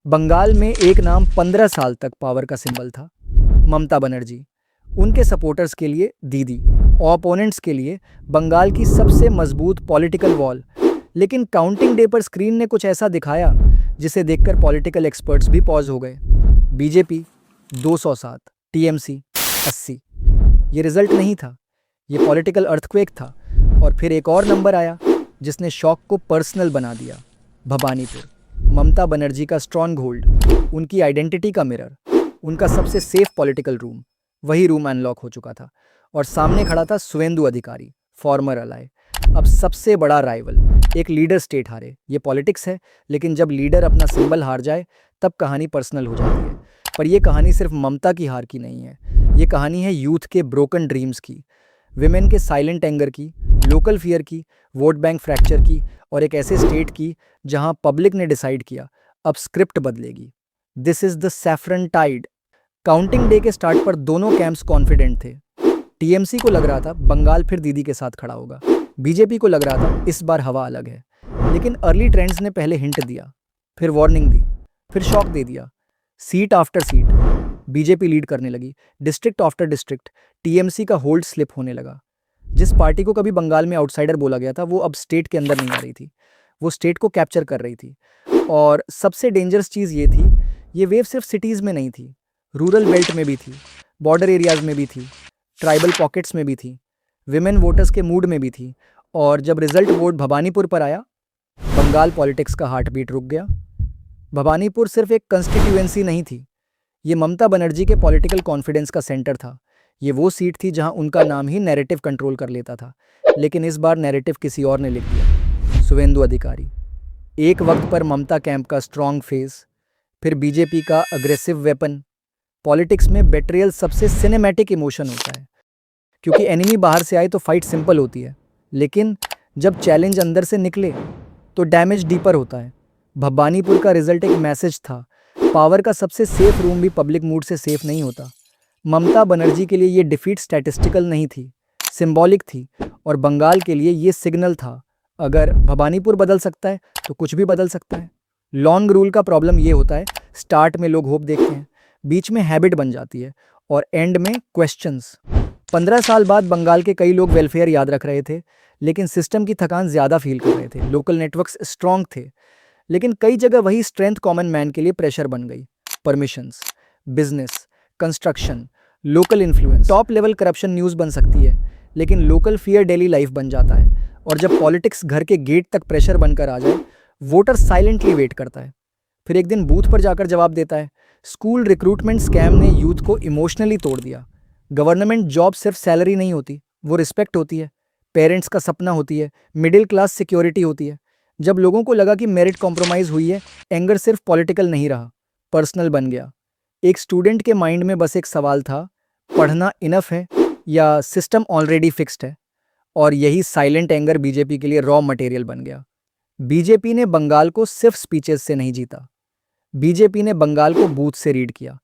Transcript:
बंगाल में एक नाम 15 साल तक पावर का सिंबल था, ममता बनर्जी। उनके सपोर्टर्स के लिए दीदी, ओपोनेंट्स के लिए बंगाल की सबसे मजबूत पॉलिटिकल वॉल। लेकिन काउंटिंग डे पर स्क्रीन ने कुछ ऐसा दिखाया जिसे देखकर पॉलिटिकल एक्सपर्ट्स भी पॉज हो गए। BJP 207, TMC 80। ये रिजल्ट नहीं था, ये पॉलिटिकल अर्थक्वेक था। और फिर एक और नंबर आया जिसने शॉक को पर्सनल बना दिया, भवानीपुर। ममता बनर्जी का स्ट्रॉन्ग होल्ड, उनकी आइडेंटिटी का मिरर, उनका सबसे सेफ पॉलिटिकल रूम, वही रूम अनलॉक हो चुका था। और सामने खड़ा था सुवेंदु अधिकारी, फॉर्मर अलाय, अब सबसे बड़ा राइवल। एक लीडर स्टेट हारे, ये पॉलिटिक्स है, लेकिन जब लीडर अपना सिंबल हार जाए तब कहानी पर्सनल हो जाती है। पर यह कहानी सिर्फ ममता की हार की नहीं है, ये कहानी है यूथ के ब्रोकन ड्रीम्स की, विमेन के साइलेंट एंगर की, लोकल फियर की, वोट बैंक फ्रैक्चर की, और एक ऐसे स्टेट की जहां पब्लिक ने डिसाइड किया अब स्क्रिप्ट बदलेगी। This is the saffron tide. Counting day के स्टार्ट पर दोनों कैंप्स कॉन्फिडेंट थे। टीएमसी को लग रहा था बंगाल फिर दीदी के साथ खड़ा होगा, बीजेपी को लग रहा था इस बार हवा अलग है। लेकिन अर्ली ट्रेंड्स ने पहले हिंट दिया, फिर वार्निंग दी, फिर शॉक दे दिया। Seat after seat BJP lead करने लगी, डिस्ट्रिक्ट आफ्टर डिस्ट्रिक्ट टीएमसी का होल्ड स्लिप होने लगा। जिस पार्टी को कभी बंगाल में आउटसाइडर बोला गया था वो अब स्टेट के अंदर नहीं आ रही थी, वो स्टेट को कैप्चर कर रही थी। और सबसे डेंजरस चीज़ ये थी, ये वेव सिर्फ सिटीज़ में नहीं थी, रूरल बेल्ट में भी थी, बॉर्डर एरियाज में भी थी, ट्राइबल पॉकेट्स में भी थी, विमेन वोटर्स के मूड में भी थी। और जब रिजल्ट वोट भवानीपुर पर आया, बंगाल पॉलिटिक्स का हार्ट बीट रुक गया। भवानीपुर सिर्फ एक कंस्टिट्यूएंसी नहीं थी, ये ममता बनर्जी के पॉलिटिकल कॉन्फिडेंस का सेंटर था। ये वो सीट थी जहां उनका नाम ही नैरेटिव कंट्रोल कर लेता था। लेकिन इस बार नैरेटिव किसी और ने लिख दिया, सुवेंदु अधिकारी। एक वक्त पर ममता कैंप का स्ट्रॉन्ग फेस, फिर बीजेपी का अग्रेसिव वेपन। पॉलिटिक्स में बेट्रियल सबसे सिनेमैटिक इमोशन होता है, क्योंकि एनिमी बाहर से आए तो फाइट सिंपल होती है, लेकिन जब चैलेंज अंदर से निकले तो डैमेज डीपर होता है। भवानीपुर का रिजल्ट एक मैसेज था, पावर का सबसे सेफ रूम भी पब्लिक मूड से सेफ नहीं होता। ममता बनर्जी के लिए ये डिफीट स्टैटिस्टिकल नहीं थी, सिंबॉलिक थी। और बंगाल के लिए ये सिग्नल था, अगर भवानीपुर बदल सकता है तो कुछ भी बदल सकता है। लॉन्ग रूल का प्रॉब्लम ये होता है, स्टार्ट में लोग होप देखते हैं, बीच में हैबिट बन जाती है, और एंड में क्वेश्चंस। 15 साल बाद बंगाल के कई लोग वेलफेयर याद रख रहे थे, लेकिन सिस्टम की थकान ज़्यादा फील कर रहे थे। लोकल नेटवर्क्स स्ट्रॉन्ग थे, लेकिन कई जगह वही स्ट्रेंथ कॉमन मैन के लिए प्रेशर बन गई। Permissions, business, construction, local influence. Top level corruption news बन सकती है, लेकिन लोकल फियर डेली लाइफ बन जाता है। और जब पॉलिटिक्स घर के गेट तक प्रेशर बनकर आ जाए, वोटर साइलेंटली वेट करता है, फिर एक दिन बूथ पर जाकर जवाब देता है। स्कूल रिक्रूटमेंट स्कैम ने यूथ को इमोशनली तोड़ दिया। गवर्नमेंट जॉब सिर्फ सैलरी नहीं होती, वो रिस्पेक्ट होती है, पेरेंट्स का सपना होती है, मिडिल क्लास सिक्योरिटी होती है। जब लोगों को लगा कि मेरिट कॉम्प्रोमाइज़ हुई है, एंगर सिर्फ पॉलिटिकल नहीं रहा, पर्सनल बन गया। एक स्टूडेंट के माइंड में बस एक सवाल था, पढ़ना इनफ है या सिस्टम ऑलरेडी फिक्स्ड है। और यही साइलेंट एंगर बीजेपी के लिए रॉ मटेरियल बन गया। बीजेपी ने बंगाल को सिर्फ स्पीचेस से नहीं जीता, बीजेपी ने बंगाल को बूथ से रीड किया।